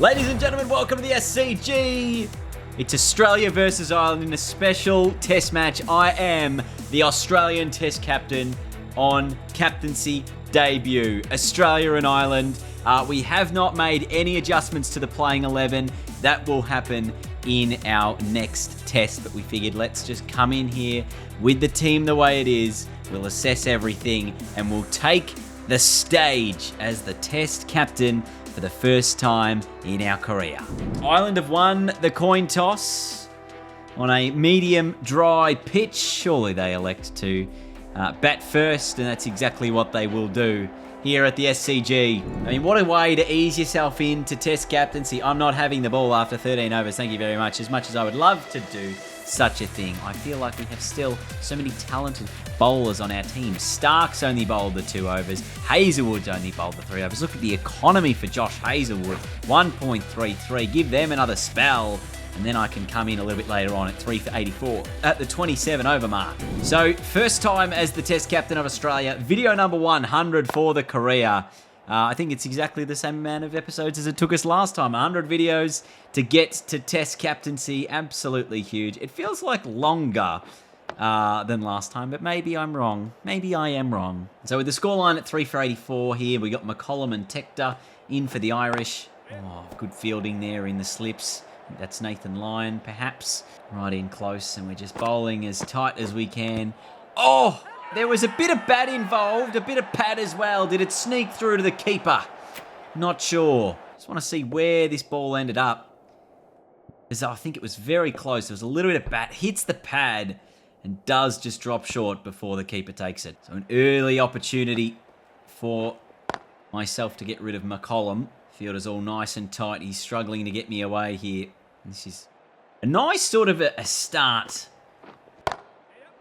Ladies and gentlemen, welcome to the SCG. It's Australia versus Ireland in a special test match. I am the Australian test captain on captaincy debut. Australia and Ireland. We have not made any adjustments to the playing 11. That will happen in our next test, but we figured let's just come in here with the team the way it is. We'll assess everything and we'll take the stage as the test captain for the first time in our career. Ireland have won the coin toss on a medium dry pitch. Surely they elect to bat first, and that's exactly what they will do here at the SCG. I mean, what a way to ease yourself into test captaincy. I'm not having the ball after 13 overs, thank you very much. As much as I would love to do such a thing, I feel like we have still so many talented bowlers on our team. Stark's only bowled the 2 overs. Hazelwood's only bowled the 3 overs. Look at the economy for Josh Hazelwood. 1.33. Give them another spell. And then I can come in a little bit later on at 3 for 84 at the 27 over mark. So first time as the test captain of Australia. Video number 100 for the career. I think it's exactly the same amount of episodes as it took us last time. 100 videos to get to test captaincy. Absolutely huge. It feels like longer than last time, but maybe I'm wrong. Maybe I am wrong. So with the scoreline at 3 for 84 here, we got McCollum and Tector in for the Irish. Oh, good fielding there in the slips. That's Nathan Lyon, perhaps. Right in close, and we're just bowling as tight as we can. Oh! There was a bit of bat involved, a bit of pad as well. Did it sneak through to the keeper? Not sure. Just want to see where this ball ended up, because I think it was very close. There was a little bit of bat, hits the pad, and does just drop short before the keeper takes it. So an early opportunity for myself to get rid of McCollum. Field is all nice and tight. He's struggling to get me away here. This is a nice sort of a start.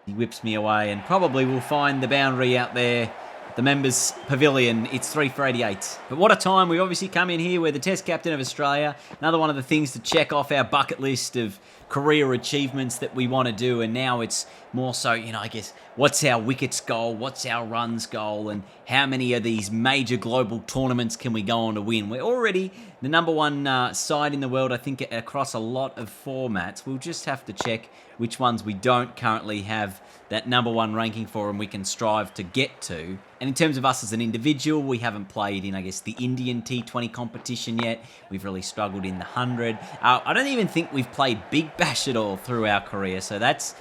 He whips me away and probably will find the boundary out there at the members' pavilion. It's 3 for 88. But what a time. We've obviously come in here. We're the test captain of Australia. Another one of the things to check off our bucket list of career achievements that we want to do. And now it's more so, I guess, what's our wickets goal? What's our runs goal? And how many of these major global tournaments can we go on to win? We're already the number one side in the world, I think, across a lot of formats. We'll just have to check which ones we don't currently have that number one ranking for and we can strive to get to. And in terms of us as an individual, we haven't played in, I guess, the Indian T20 competition yet. We've really struggled in the 100. I don't even think we've played Big Bash at all through our career, so that's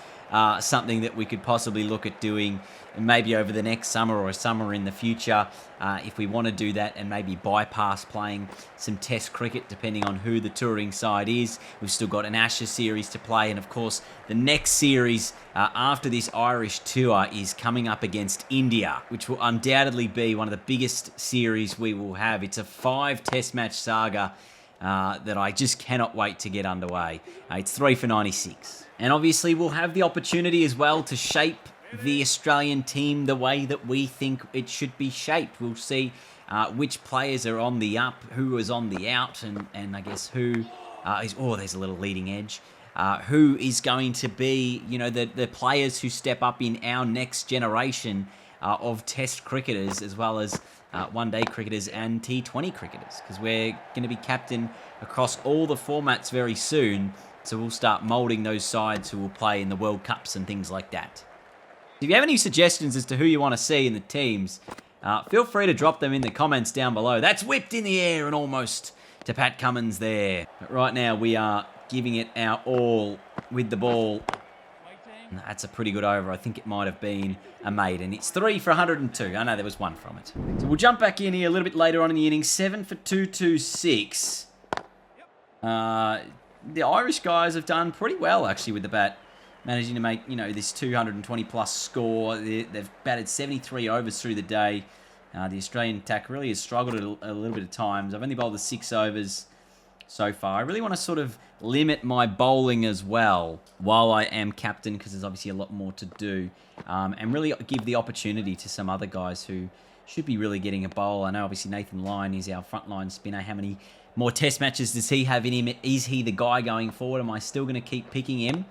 something that we could possibly look at doing maybe over the next summer or a summer in the future if we want to do that and maybe bypass playing some test cricket depending on who the touring side is. We've still got an Ashes series to play, and of course the next series after this Irish tour is coming up against India, which will undoubtedly be one of the biggest series we will have. It's a 5 test match saga that I just cannot wait to get underway. It's 3 for 96. And obviously we'll have the opportunity as well to shape the Australian team the way that we think it should be shaped. We'll see which players are on the up, who is on the out, and I guess who is... Oh, there's a little leading edge. Who is going to be, the players who step up in our next generation of test cricketers, as well as one-day cricketers and T20 cricketers, because we're going to be captain across all the formats very soon. So we'll start moulding those sides who will play in the World Cups and things like that. If you have any suggestions as to who you want to see in the teams, feel free to drop them in the comments down below. That's whipped in the air and almost to Pat Cummins there. But right now we are giving it our all with the ball. And that's a pretty good over. I think it might have been a maiden. It's 3 for 102. I know there was 1 from it. So we'll jump back in here a little bit later on in the innings. 7 for 226. The Irish guys have done pretty well, actually, with the bat. Managing to make, this 220-plus score. They've batted 73 overs through the day. The Australian attack really has struggled at a little bit of times. I've only bowled the 6 overs so far. I really want to sort of limit my bowling as well while I am captain, because there's obviously a lot more to do. And really give the opportunity to some other guys who should be really getting a bowl. I know, obviously, Nathan Lyon is our frontline spinner. How many more test matches does he have in him? Is he the guy going forward? Am I still going to keep picking him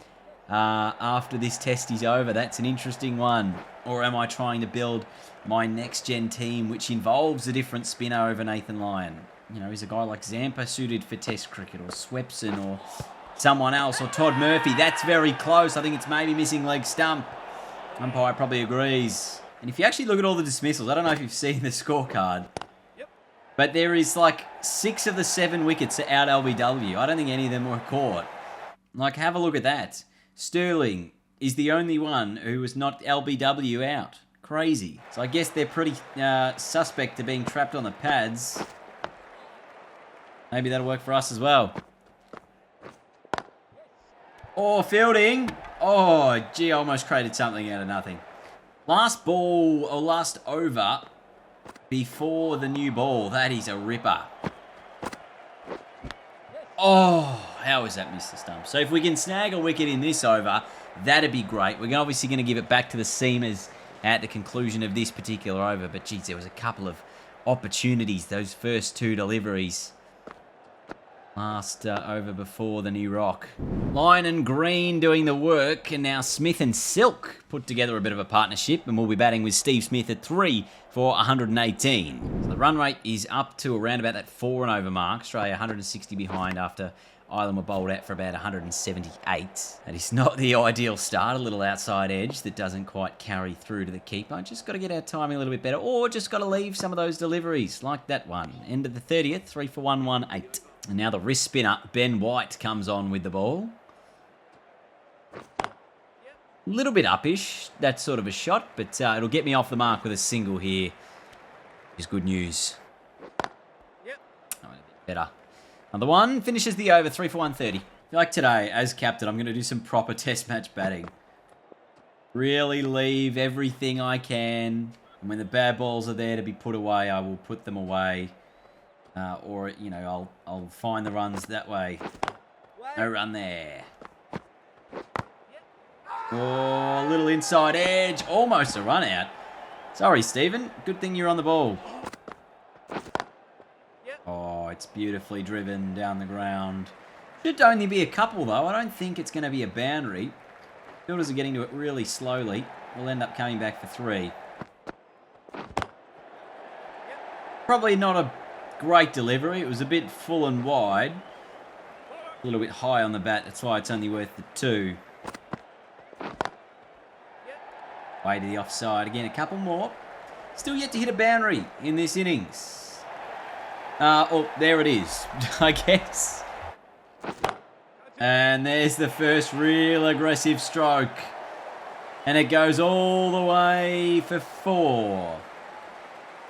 after this test is over? That's an interesting one. Or am I trying to build my next-gen team, which involves a different spinner over Nathan Lyon? you know, is a guy like Zampa suited for Test cricket, or Swepson, or someone else, or Todd Murphy? That's very close. I think it's maybe missing leg stump. Umpire probably agrees. And if you actually look at all the dismissals, I don't know if you've seen the scorecard, but there is like 6 of the 7 wickets are out LBW. I don't think any of them were caught. Like, have a look at that. Sterling is the only one who was not LBW out. Crazy. So I guess they're pretty suspect to being trapped on the pads. Maybe that'll work for us as well. Oh, fielding. Oh, gee, I almost created something out of nothing. Last ball, or last over before the new ball. That is a ripper. Oh, how is that missed the stump? So if we can snag a wicket in this over, that'd be great. We're obviously going to give it back to the seamers at the conclusion of this particular over. But, geez, there was a couple of opportunities, those first 2 deliveries. Last over before the new rock. Lyon and Green doing the work, and now Smith and Silk put together a bit of a partnership, and we'll be batting with Steve Smith at 3 for 118. So the run rate is up to around about that 4 and over mark. Australia 160 behind after Ireland were bowled out for about 178. That is not the ideal start. A little outside edge that doesn't quite carry through to the keeper. Just got to get our timing a little bit better, or just got to leave some of those deliveries like that one. End of the 30th, 3 for 118. And now the wrist spinner, Ben White, comes on with the ball. A little bit uppish, that sort of a shot, but it'll get me off the mark with a single here. Which is good news. Oh, a bit better. Another one finishes the over, 3 for 130. I feel like today, as captain, I'm going to do some proper test match batting. Really leave everything I can. And when the bad balls are there to be put away, I will put them away. Or, you know, I'll find the runs that way. No run there. Oh, a little inside edge. Almost a run out. Sorry, Stephen. Good thing you're on the ball. Oh, it's beautifully driven down the ground. Should only be a couple, though. I don't think it's going to be a boundary. Fielders are getting to it really slowly. We'll end up coming back for 3. Probably not a great delivery. It was a bit full and wide. A little bit high on the bat. That's why it's only worth the 2. Way to the offside. Again, a couple more. Still yet to hit a boundary in this innings. Oh, there it is, I guess. And there's the first real aggressive stroke. And it goes all the way for 4.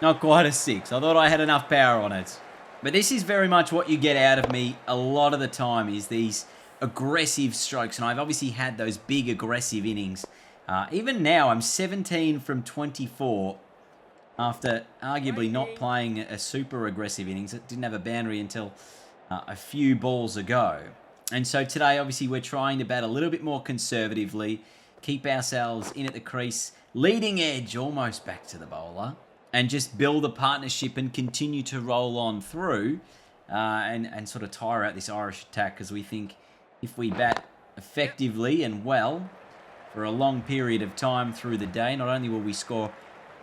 Not quite a 6. I thought I had enough power on it. But this is very much what you get out of me a lot of the time, is these aggressive strokes. And I've obviously had those big aggressive innings. Even now, I'm 17 from 24 after arguably not playing a super aggressive innings. It didn't have a boundary until a few balls ago. And so today, obviously, we're trying to bat a little bit more conservatively, keep ourselves in at the crease, leading edge almost back to the bowler, and just build a partnership and continue to roll on through and sort of tire out this Irish attack, because we think if we bat effectively and well for a long period of time through the day, not only will we score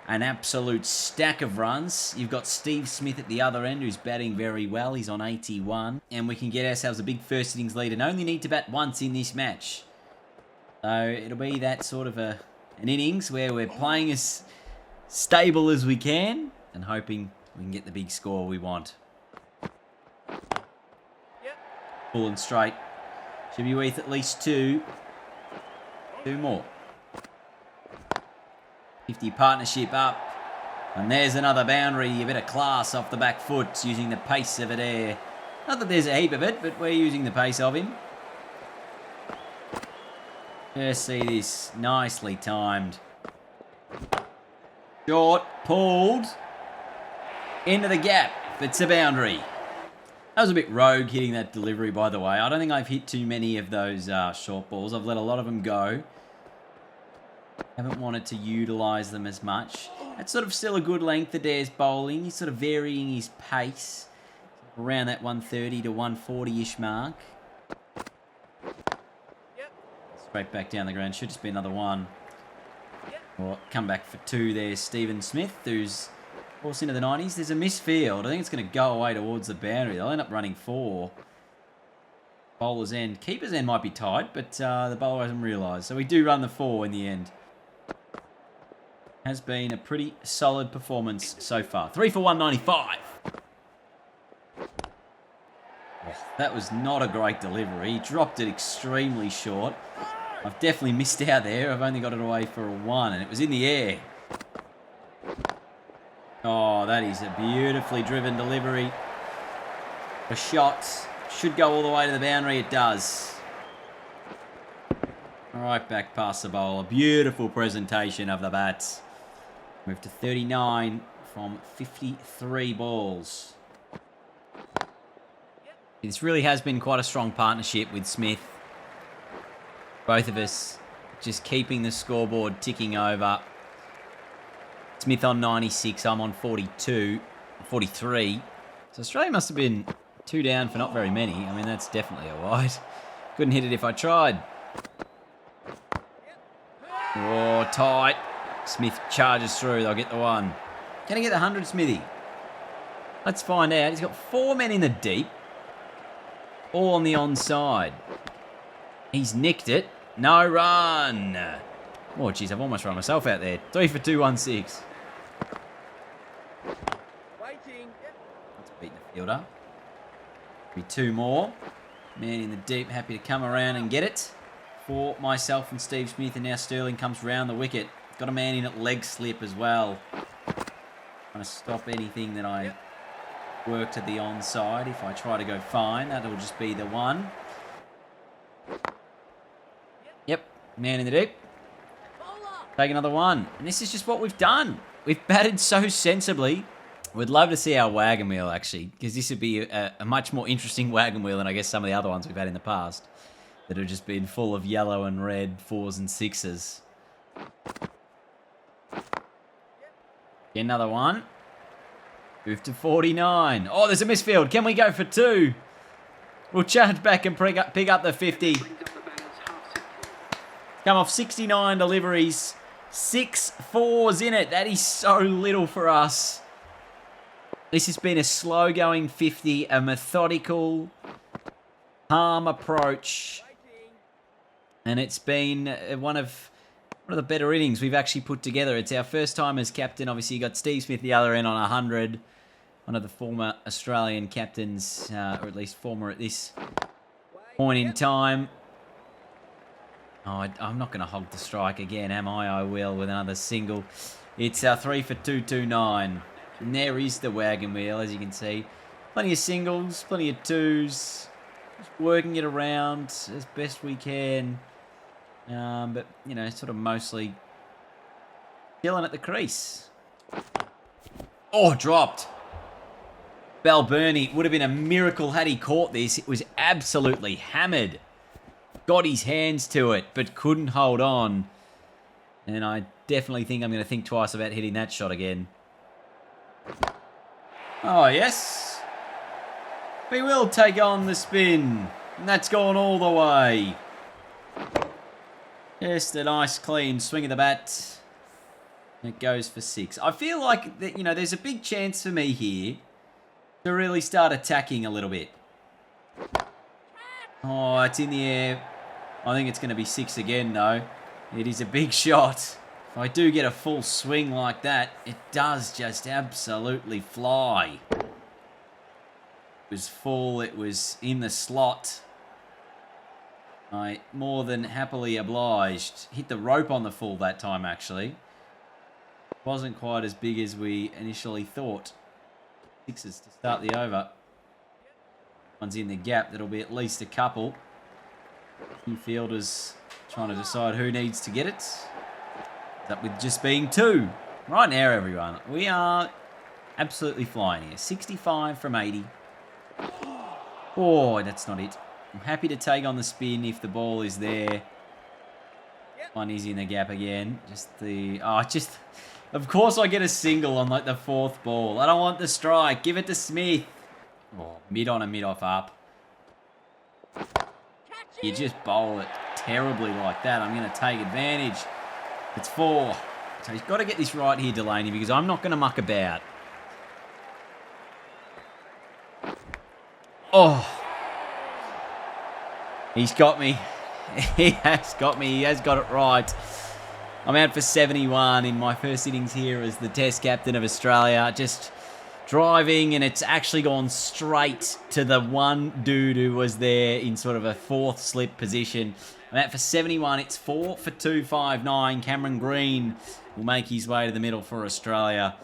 an absolute stack of runs, you've got Steve Smith at the other end who's batting very well. He's on 81. And we can get ourselves a big first innings lead and only need to bat once in this match. So it'll be that sort of an innings where we're playing as stable as we can and hoping we can get the big score we want. Full and straight. Should be worth at least 2. 2 more. 50 partnership up. And there's another boundary. A bit of class off the back foot using the pace of it there. Not that there's a heap of it, but we're using the pace of him. Just see this. Nicely timed. Short. Pulled. Into the gap. It's a boundary. That was a bit rogue hitting that delivery, by the way. I don't think I've hit too many of those short balls. I've let a lot of them go. Haven't wanted to utilise them as much. That's sort of still a good length Adair's bowling. He's sort of varying his pace around that 130 to 140-ish mark. Straight back down the ground. Should just be another 1. Or come back for 2 there. Stephen Smith, who's Force into the 90s. There's a misfield. I think it's going to go away towards the boundary. They'll end up running 4. Bowler's end. Keeper's end might be tight, but the bowler hasn't realised. So we do run the 4 in the end. Has been a pretty solid performance so far. 3 for 195. Oh, that was not a great delivery. He dropped it extremely short. I've definitely missed out there. I've only got it away for a 1, and it was in the air. Oh, that is a beautifully driven delivery. A shot. Should go all the way to the boundary. It does. Right back past the bowler. Beautiful presentation of the bats. Move to 39 from 53 balls. This really has been quite a strong partnership with Smith. Both of us just keeping the scoreboard ticking over. Smith on 96, I'm on 42, 43. So Australia must have been 2 down for not very many. I mean, that's definitely a wide. Couldn't hit it if I tried. Oh, tight. Smith charges through. They'll get the 1. Can he get the 100, Smithy? Let's find out. He's got 4 men in the deep. All on the onside. He's nicked it. No run. Oh, jeez, I've almost run myself out there. 3 for 216. Let's beat the fielder. Be 2 more. Man in the deep, happy to come around and get it. For myself and Steve Smith, and now Sterling comes round the wicket. Got a man in at leg slip as well. Trying to stop anything that I work to the onside. If I try to go fine, that'll just be the 1. Yep, man in the deep. Take another 1. And this is just what we've done. We've batted so sensibly. We'd love to see our wagon wheel, actually, because this would be a much more interesting wagon wheel than I guess some of the other ones we've had in the past that have just been full of yellow and red 4s and 6s. Get another 1. Move to 49. Oh, there's a misfield. Can we go for 2? We'll charge back and pick up the 50. Come off 69 deliveries. 6 4s in it. That is so little for us. This has been a slow-going 50, a methodical, calm approach. And it's been one of the better innings we've actually put together. It's our first time as captain. Obviously, you got Steve Smith the other end on 100. One of the former Australian captains, or at least former at this point in time. Oh, I'm not going to hog the strike again, am I? I will with another single. It's 3 for 229. And there is the wagon wheel, as you can see. Plenty of singles, plenty of 2s. Just working it around as best we can. But, you know, sort of mostly chilling at the crease. Oh, dropped. Balburney would have been a miracle had he caught this. It was absolutely hammered. Got his hands to it, but couldn't hold on. And I definitely think I'm going to think twice about hitting that shot again. Oh, yes. We will take on the spin. And that's gone all the way. Just a nice clean swing of the bat. And it goes for 6. I feel like, that, you know, there's a big chance for me here to really start attacking a little bit. Oh, it's in the air. I think it's going to be 6 again, though. It is a big shot. If I do get a full swing like that, it does just absolutely fly. It was full. It was in the slot. I more than happily obliged. Hit the rope on the full that time, actually. Wasn't quite as big as we initially thought. 6s to start the over. One's in the gap. That'll be at least a couple. Infielders trying to decide who needs to get it. Up with just being 2. Right now, everyone, we are absolutely flying here. 65 from 80. Oh, that's not it. I'm happy to take on the spin if the ball is there. One is in the gap again. Of course I get a single on like the 4th ball. I don't want the strike. Give it to Smith. Oh, mid on and mid off up. You just bowl it terribly like that. I'm going to take advantage. It's 4. So he's got to get this right here, Delaney, because I'm not going to muck about. Oh, he's got me. He has got me. He has got it right. I'm out for 71 in my first innings here as the Test captain of Australia. Just driving, and it's actually gone straight to the one dude who was there in sort of a fourth slip position. I'm out for 71. It's 4 for 259. Cameron Green will make his way to the middle for Australia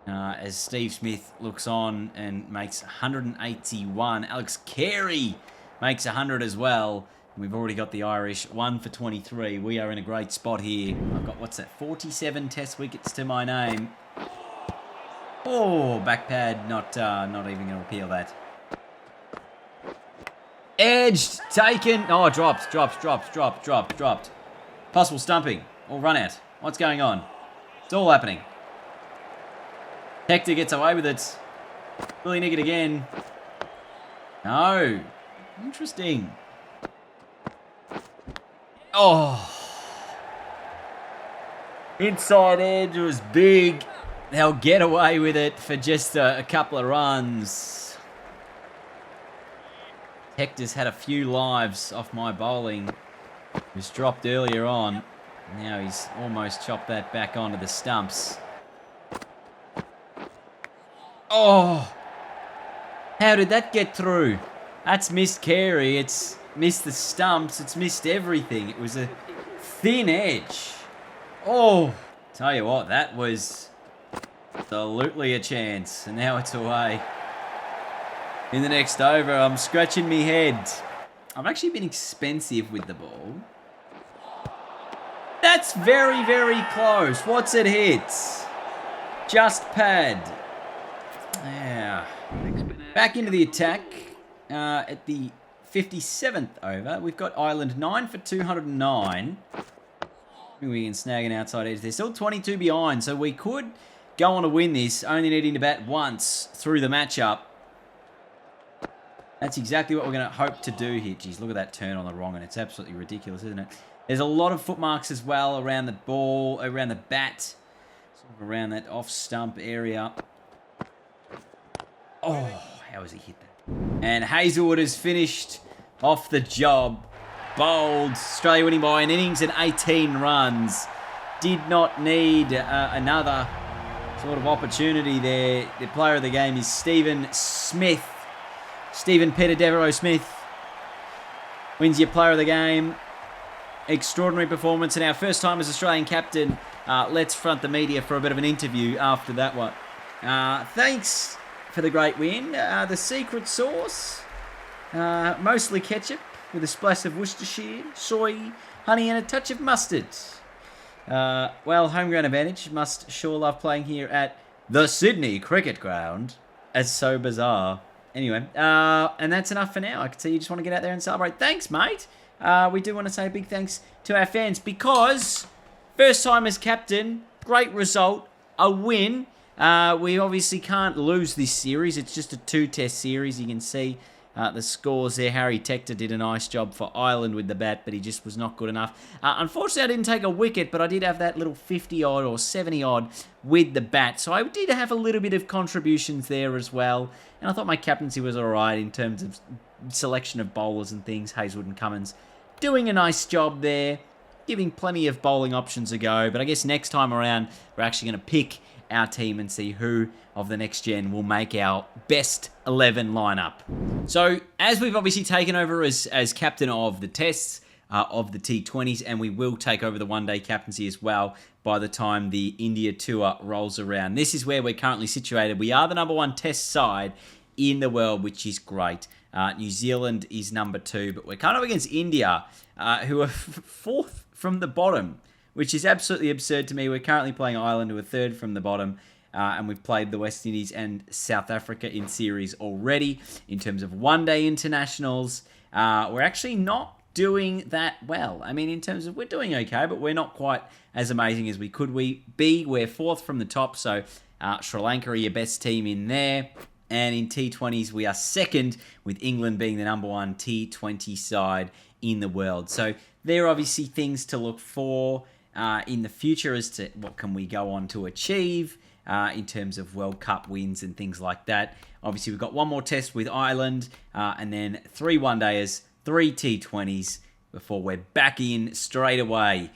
as Steve Smith looks on and makes 181. Alex Carey makes 100 as well. We've already got the Irish 1 for 23. We are in a great spot here. I've got, what's that, 47 Test wickets to my name. Oh, back pad, not even going to appeal that. Edged, taken. Oh, dropped. Possible stumping or run out. What's going on? It's all happening. Hector gets away with it. Will he nick it again? No. Interesting. Oh. Inside edge was big. They'll get away with it for just a couple of runs. Hector's had a few lives off my bowling. He was dropped earlier on. Now he's almost chopped that back onto the stumps. Oh! How did that get through? That's missed Carey. It's missed the stumps. It's missed everything. It was a thin edge. Oh! Tell you what, that was absolutely a chance. And now it's away. In the next over, I'm scratching me head. I've actually been expensive with the ball. That's very, very close. What's it hit? Just pad. Yeah. Back into the attack at the 57th over. We've got Ireland 9 for 209. We can snag an outside edge. They're still 22 behind, so we could go on to win this, only needing to bat once through the matchup. That's exactly what we're going to hope to do here. Jeez, look at that turn on the wrong, and it's absolutely ridiculous, isn't it? There's a lot of foot marks as well around the ball, around the bat, sort of around that off-stump area. Oh, how has he hit that? And Hazelwood has finished off the job. Bowled. Australia winning by an innings and 18 runs. Did not need another sort of opportunity there. The player of the game is Stephen Smith. Stephen Peter Devereaux Smith wins your player of the game. Extraordinary performance, and our first time as Australian captain. Let's front the media for a bit of an interview after that one. Thanks for the great win. The secret sauce, mostly ketchup with a splash of Worcestershire, soy, honey, and a touch of mustard. Well, home ground advantage. Must sure love playing here at the Sydney Cricket Ground. It's so bizarre. Anyway, and that's enough for now. I can see you just want to get out there and celebrate. Thanks, mate. We do want to say a big thanks to our fans because first time as captain, great result, a win. We obviously can't lose this series. It's just a 2-test series. You can see the scores there. Harry Tector did a nice job for Ireland with the bat, but he just was not good enough. Unfortunately, I didn't take a wicket, but I did have that little 50-odd or 70-odd with the bat. So I did have a little bit of contributions there as well. And I thought my captaincy was all right in terms of selection of bowlers and things. Hazelwood and Cummins doing a nice job there, giving plenty of bowling options a go. But I guess next time around, we're actually going to pick our team and see who of the next gen will make our best 11 lineup. So, as we've obviously taken over as captain of the tests, of the T20s, and we will take over the one-day captaincy as well by the time the India tour rolls around. This is where we're currently situated. We are the #1 test side in the world, which is great. New Zealand is #2, but we're kind of against India, who are fourth from the bottom, which is absolutely absurd to me. We're currently playing Ireland, who are third from the bottom, and we've played the West Indies and South Africa in series already. In terms of one-day internationals, we're actually not doing that well. I mean, in terms of, we're doing okay, but we're not quite as amazing as we could be. We're fourth from the top, so Sri Lanka are your best team in there. And in T20s, we are second, with England being the #1 T20 side in the world. So there are obviously things to look for in the future as to what can we go on to achieve. in terms of World Cup wins and things like that. Obviously, we've got one more test with Ireland, and then 3 one-dayers, 3 T20s, before we're back in straight away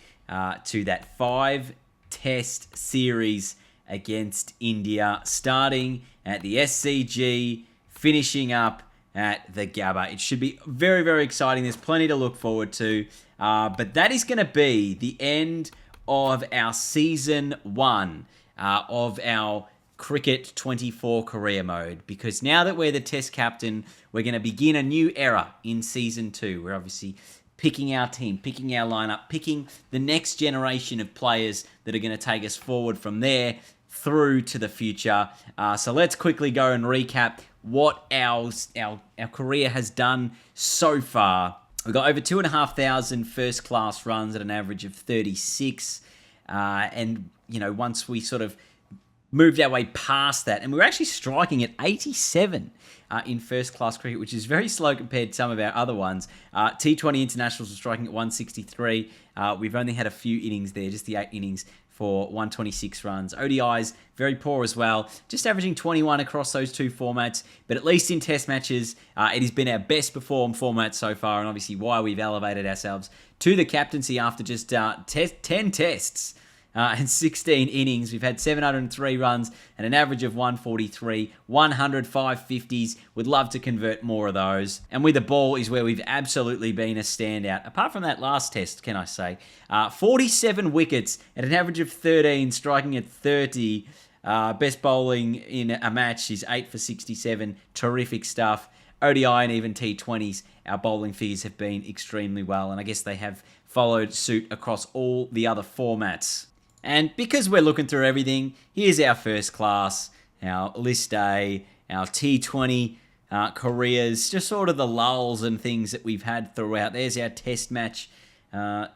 to that 5-test series against India, starting at the SCG, finishing up at the Gabba. It should be very, very exciting. There's plenty to look forward to. But that is going to be the end of our Season 1 of our Cricket 24 career mode. Because now that we're the Test captain, we're going to begin a new era in Season 2. We're obviously picking our team, picking our lineup, picking the next generation of players that are going to take us forward from there through to the future. So let's quickly go and recap what our career has done so far. We've got over 2,500 first-class runs at an average of 36. And, once we sort of moved our way past that, and we were actually striking at 87 in first-class cricket, which is very slow compared to some of our other ones. T20 internationals were striking at 163. We've only had a few innings there, just the 8 innings for 126 runs. ODIs, very poor as well, just averaging 21 across those 2 formats, but at least in test matches, it has been our best performed format so far, and obviously why we've elevated ourselves to the captaincy after just 10 tests. And 16 innings. We've had 703 runs and an average of 143, 105 50s. Would love to convert more of those. And with the ball is where we've absolutely been a standout. Apart from that last test, can I say. 47 wickets at an average of 13, striking at 30. Best bowling in a match is 8 for 67. Terrific stuff. ODI and even T20s, our bowling figures have been extremely well. And I guess they have followed suit across all the other formats. And because we're looking through everything, here's our first class, our list A, our T20 careers, just sort of the lulls and things that we've had throughout. There's our test match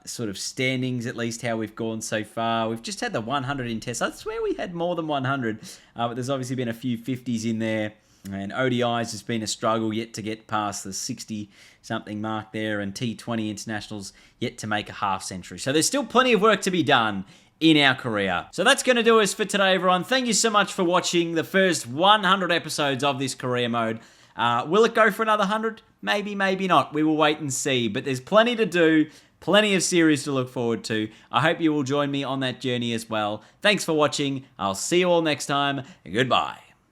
sort of standings, at least how we've gone so far. We've just had the 100 in tests. I swear we had more than 100, but there's obviously been a few 50s in there. And ODIs has been a struggle yet to get past the 60-something mark there, and T20 internationals yet to make a half century. So there's still plenty of work to be done in our career. So that's going to do us for today, everyone. Thank you so much for watching the first 100 episodes of this career mode. Will it go for another 100? Maybe, maybe not. We will wait and see. But there's plenty to do, plenty of series to look forward to. I hope you will join me on that journey as well. Thanks for watching. I'll see you all next time. Goodbye.